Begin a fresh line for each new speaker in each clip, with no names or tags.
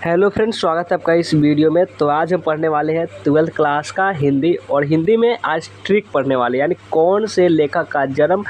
Hello friends, स्वागत है आपका इस वीडियो में। तो आज हम पढ़ने वाले हैं 12th क्लास का हिंदी। और हिंदी में आज ट्रिक पढ़ने वाले, यानी कौन से लेखक का जन्म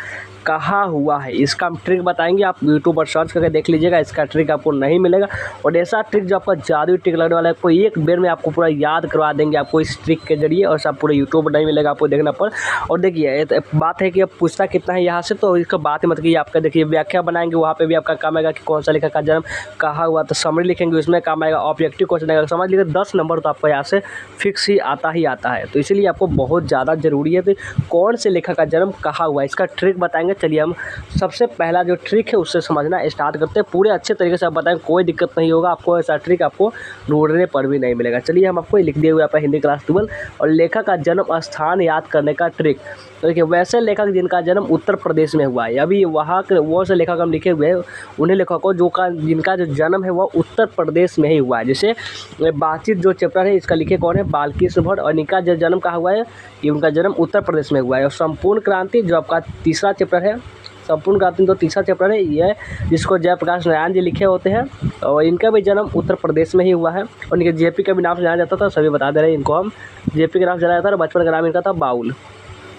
कहाँ हुआ है, इसका हम ट्रिक बताएंगे। आप यूट्यूब पर सर्च करके देख लीजिएगा, इसका ट्रिक आपको नहीं मिलेगा। और ऐसा ट्रिक जो आपका जादुई ट्रिक लगने वाला है, आपको एक बेर में आपको पूरा याद करवा देंगे आपको इस ट्रिक के जरिए। और सब पूरे यूट्यूब पर नहीं मिलेगा, आपको देखना पर। और देखिए बात है कि अब पूछता कितना है यहाँ से, तो इसका बात मत कीजिए। आपका देखिए व्याख्या बनाएंगे, वहाँ पे भी आपका काम आएगा कि कौन सा लेखक का जन्म कहाँ हुआ। तो समरी लिखेंगे, उसमें काम आएगा। ऑब्जेक्टिव क्वेश्चन आएगा, समझ लीजिए 10 नंबर तो आपको यहाँ से फिक्स ही आता है। तो इसीलिए आपको बहुत ज़्यादा ज़रूरी है कि कौन से लेखक का जन्म कहाँ हुआ, इसका ट्रिक बताएंगे। चलिए हम सबसे पहला जो ट्रिक है उससे समझना स्टार्ट करते हैं। पूरे अच्छे तरीके से आप बताएं, कोई दिक्कत नहीं होगा आपको। ऐसा ट्रिक आपको ढूंढने पर भी नहीं मिलेगा। चलिए हम आपको लिख दिए हुए आप हिंदी क्लास 12 और लेखक का जन्म स्थान याद करने का ट्रिक। तो देखिए, वैसे लेखक जिनका जन्म उत्तर प्रदेश में हुआ है, अभी वहाँ के वो से लेखक हम लिखे हुए हैं उन्हीं लेखकों जिनका जो जन्म है वह उत्तर प्रदेश में ही हुआ है। जैसे बातचीत जो चैप्टर है, इसका लिखे कौन है, बालकृष्ण भट्ट। और इनका जो जन्म कहाँ हुआ है, ये उनका जन्म उत्तर प्रदेश में हुआ है। और संपूर्ण क्रांति जो आपका तीसरा चैप्टर है, संपूर्ण क्रांति तो तीसरा चैप्टर है, ये जिसको जयप्रकाश नारायण जी लिखे होते हैं। और इनका भी जन्म उत्तर प्रदेश में ही हुआ है। और इनके जेपी का भी नाम से जाना जाता था, सभी बता दे रहे हैं। इनको हम जेपी के नाम से जाना जाता था। बचपन का नाम इनका था बाउल,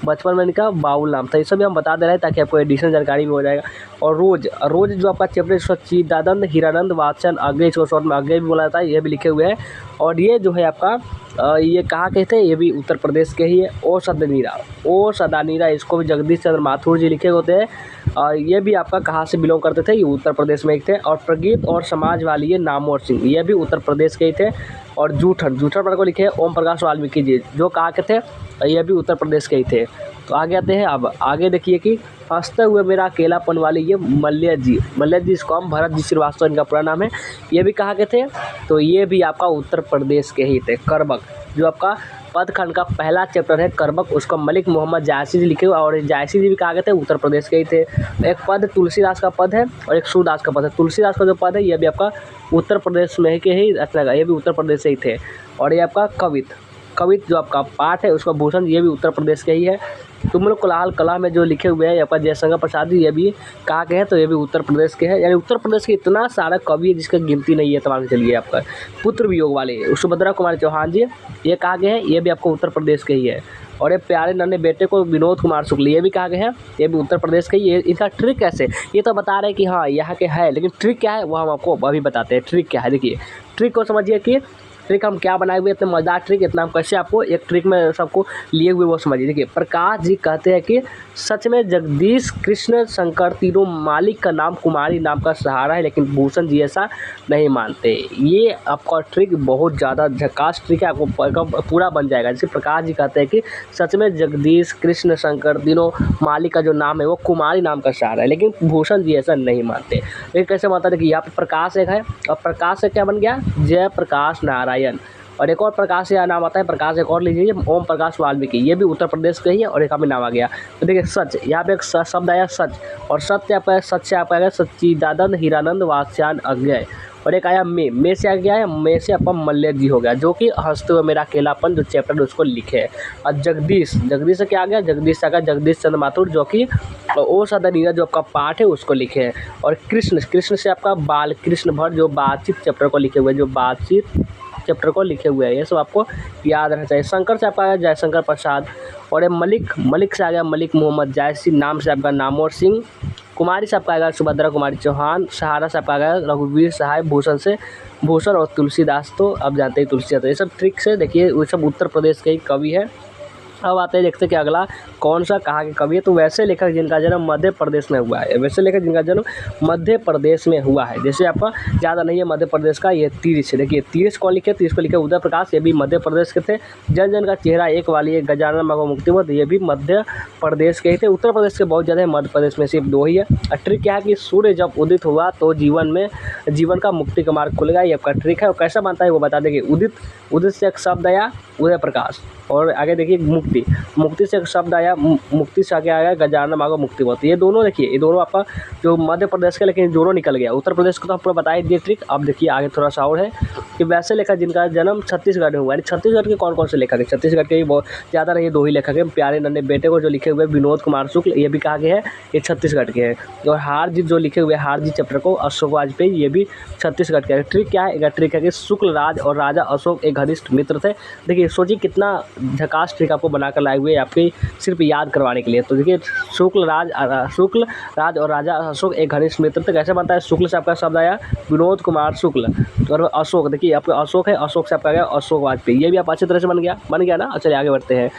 बचपन में इनका बाउल नाम था। ये सब भी हम बता दे रहे हैं ताकि आपको एडिशनल जानकारी भी हो जाएगा। और रोज जो आपका चैप्टर सच्चिदानंद हीरानंद वात्स्यन अज्ञेय, इसको शॉर्ट में अज्ञेय भी बोला जाता है, ये भी लिखे हुए हैं। और ये जो है आपका ये कहाँ के थे, ये भी उत्तर प्रदेश के ही है। ओ सदानीरा, इसको भी जगदीश चंद्र माथुर जी लिखे होते हैं। ये भी आपका कहाँ से बिलोंग करते थे, ये उत्तर प्रदेश में ही थे। और प्रगीत और समाज वाली ये नामवर सिंह, ये भी उत्तर प्रदेश के ही थे। और जूठन पर को लिखे हैं ओम प्रकाश वाल्मीकि जी, जो कहाँ के थे, ये भी उत्तर प्रदेश के ही थे। तो आगे आते हैं। अब आगे देखिए कि हंसते हुए मेरा अकेलापन वाले ये मल्य जी, इसको हम भरत जी श्रीवास्तव इनका पूरा नाम है। ये भी कहाँ के थे, तो ये भी आपका उत्तर प्रदेश के ही थे। करबक जो आपका पदखंड का पहला चैप्टर है करबक, उसको मलिक मोहम्मद जायसी जी लिखे हुए। और जायसी जी भी कहाँ के थे, उत्तर प्रदेश के ही थे। एक पद तुलसीदास का पद है और एक सूरदास का पद है। तुलसीदास का जो पद है ये भी आपका उत्तर प्रदेश में के ही रचना का, ये भी उत्तर प्रदेश से ही थे। और ये आपका कवित जो आपका पाठ है उसका भूषण, ये भी उत्तर प्रदेश के ही है। तुम लोग कोलाहल कला में जो लिखे हुए हैं आपका जयशंकर प्रसाद जी, ये भी कहाँ के हैं, तो ये भी उत्तर प्रदेश के हैं। यानी उत्तर प्रदेश के इतना सारा कवि है जिसका गिनती नहीं है। तो मान चलिए आपका पुत्र वियोग वाले सुभद्रा कुमार चौहान जी, ये कहाँ के हैं, ये भी आपको उत्तर प्रदेश के ही है। और ये प्यारे नन्हे बेटे को विनोद कुमार शुक्ल, ये भी कहाँ के हैं, ये भी उत्तर प्रदेश के ही है। इनका ट्रिक कैसे, ये तो बता रहे हैं कि हाँ यहाँ के है, लेकिन ट्रिक क्या है वो हम आपको अभी बताते हैं। ट्रिक क्या है, देखिए ट्रिक को समझिए कि ट्रिक हम क्या बनाए हुए, इतने मज़ेदार ट्रिक, इतना हम कैसे आपको एक ट्रिक में सबको लिए हुए वो समझिए। देखिए प्रकाश जी कहते हैं कि सच में जगदीश कृष्ण शंकर तीनों मालिक का नाम कुमारी नाम का सहारा है, लेकिन भूषण जी ऐसा नहीं मानते। ये आपका ट्रिक बहुत ज़्यादा झकास ट्रिक है, आपको पूरा बन जाएगा। जैसे प्रकाश जी कहते हैं कि सच में जगदीश कृष्ण शंकर तीनों मालिक का जो नाम है वो कुमारी नाम का सहारा है, लेकिन भूषण जी ऐसा नहीं मानते। ये कैसे मानता है, देखिए यहाँ पे प्रकाश एक है और प्रकाश से क्या बन गया, जयप्रकाश नारायण। और एक और प्रकाश का नाम आता है, प्रकाश एक और लीजिए, ओम प्रकाश वाल्मीकि, ये भी उत्तर प्रदेश के ही है। और एक का नाम आ गया, तो देखिए सच, यहाँ पे एक शब्द आया सच, और सत्य आपका सच से आपका आया सच्चिदानंद हीरानंद वात्स्यन अज्ञेय। और एक आया मे से आ गया है, मे से आपका मल्य जी हो गया, जो कि हंसते हुए मेरा अकेलापन जो चैप्टर उसको लिखे है। और जगदीश से क्या आ गया, जगदीश से आ गया जगदीश चंद्र माथुर, जो कि ओ सदानीरा जो आपका पाठ है उसको लिखे हैं। और कृष्ण से आपका बालकृष्ण भट्ट, जो बातचीत चैप्टर को लिखे हुए, चैप्टर को लिखे हुए हैं। ये सब आपको याद रहना चाहिए। शंकर से आपका आया जयशंकर प्रसाद। और ये मलिक से आ गया मलिक मोहम्मद जायसी, नाम से आपका नामवर सिंह। कुमारी से आपका आएगा सुभद्रा कुमारी चौहान। सहारा से आपका आएगा रघुवीर सहाय। भूषण और तुलसीदास तो अब जानते ही तुलसीदास। ये सब ट्रिक से देखिए, वो सब उत्तर प्रदेश के ही कवि है। अब आते हैं, देखते हैं कि अगला कौन सा कहाँ के कवि है। तो वैसे लेखक जिनका जन्म मध्य प्रदेश में हुआ है, मध्य प्रदेश में हुआ है। जैसे आपका ज़्यादा नहीं है मध्य प्रदेश का, ये तीर्थ है। देखिए तीर्थ कौन लिखे, तीर्थ को लिखे उदय प्रकाश, ये भी मध्य प्रदेश के थे। जन का चेहरा एक वाली है, गजानन मगो मुक्तिबोध, ये भी मध्य प्रदेश के ही थे। उत्तर प्रदेश के बहुत ज़्यादा है, मध्य प्रदेश में सिर्फ 2 ही है। ट्रिक क्या है कि सूर्य जब उदित हुआ तो जीवन का मुक्ति का मार्ग खुलेगा, ये आपका ट्रिक है। और कैसा मानता है वो बता देंगे। उदित से एक शब्द आया उदय प्रकाश। और आगे देखिए मुक्ति मुक्ति, मुक्ति से एक शब्द आया, मुक्ति से आगे आया गजानन मांगो मुक्ति बहुत। ये दोनों देखिए, ये दोनों आपका जो मध्य प्रदेश के, लेकिन दोनों निकल गया। उत्तर प्रदेश को तो हम पूरा बता ही दिए ट्रिक। अब देखिए आगे थोड़ा सा और है कि वैसे लेखक जिनका जन्म छत्तीसगढ़ में हुआ, यानी छत्तीसगढ़ के कौन कौन से लेखक है। छत्तीसगढ़ के बहुत ज़्यादा नहीं, 2 ही लेखक हैं। प्यारे नन्हे बेटे को जो लिखे हुए विनोद कुमार शुक्ल, ये भी कहा गया है, ये छत्तीसगढ़ के हैं। और हार जीत जो लिखे हुए हार जीत चैप्टर को अशोक वाजपेयी, ये भी छत्तीसगढ़ के है। ट्रिक क्या है, ट्रिक है कि शुक्ल राज और राजा अशोक एक घनिष्ठ मित्र थे। देखिए सोचिए कितना झकास ट्रिक आपको बनाकर लाए हुए आपके सिर्फ याद करवाने के लिए। तो देखिए शुक्ल राज और राजा अशोक एक घनिष्ठ मित्र थे। कैसे बनता है, शुक्ल से आपका शब्द आया विनोद कुमार शुक्ल, और अशोक देखिए आपका अशोक है, अशोक से आपका गया अशोक वाजपेयी। ये भी आप अच्छी तरह से बन गया ना। चलिए आगे बढ़ते हैं।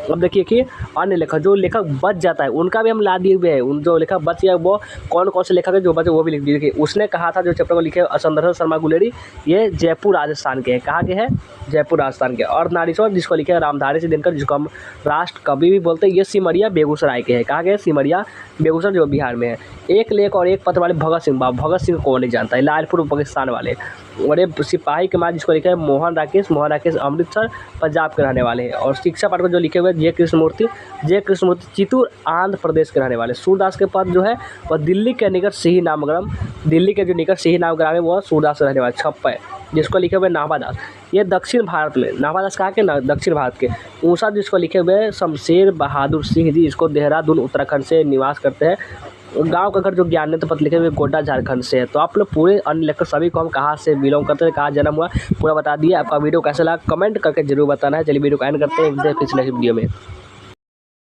अब देखिए कि अन्य लेखक, जो लेखक बच जाता है उनका भी हम ला दिए हुए हैं। उन जो लेखक बच गया वो कौन कौन से लेखक है जो बचे, वो भी लिख दीजिए। उसने कहा था जो चैप्टर को लिखे सुंदर शर्मा गुलेरी, ये जयपुर राजस्थान के हैं। कहाँ के हैं, जयपुर राजस्थान के। और नारीश्वर जिसको लिखे है रामधारी सिंह दिनकर, जिसको हम राष्ट्र कवि भी बोलते हैं, ये सिमरिया बेगूसराय के हैं। कहाँ के, सिमरिया बेगूसराय जो बिहार में है। एक लेख और एक पत्र वाले भगत सिंह, भगत सिंह को नहीं जानता है, लालपुर पाकिस्तान वाले। और ये सिपाही के बाद जिसको लिखा है मोहन राकेश अमृतसर पंजाब के रहने वाले हैं। और शिक्षा पाठ को जो लिखे हुए जे कृष्णमूर्ति चित्तूर आंध्र प्रदेश के रहने वाले। सूरदास के पद जो है वह दिल्ली के निकट सिही नामग्राम, दिल्ली के जो निकट सिही नामग्राम है वो सूरदास के रहने वाले। छप्पा है जिसको लिखे हुए नाभादास, ये दक्षिण भारत में, नाभादास कहाँ के ना, दक्षिण भारत के। ऊषा जिसको लिखे हुए शमशेर बहादुर सिंह जी, इसको देहरादून उत्तराखंड से निवास करते हैं। गांव का घर जो ज्ञानेंद्र पत्र लिखे हुए गोड्डा झारखंड से है। तो आप लोग पूरे अन्य लेखक सभी को हम कहाँ से बिलोंग करते हैं, कहाँ जन्म हुआ, पूरा बता दिए। आपका वीडियो कैसा लगा कमेंट करके जरूर बताना है। चलिए वीडियो को एंड करते हैं, फिर नेक्स्ट वीडियो में।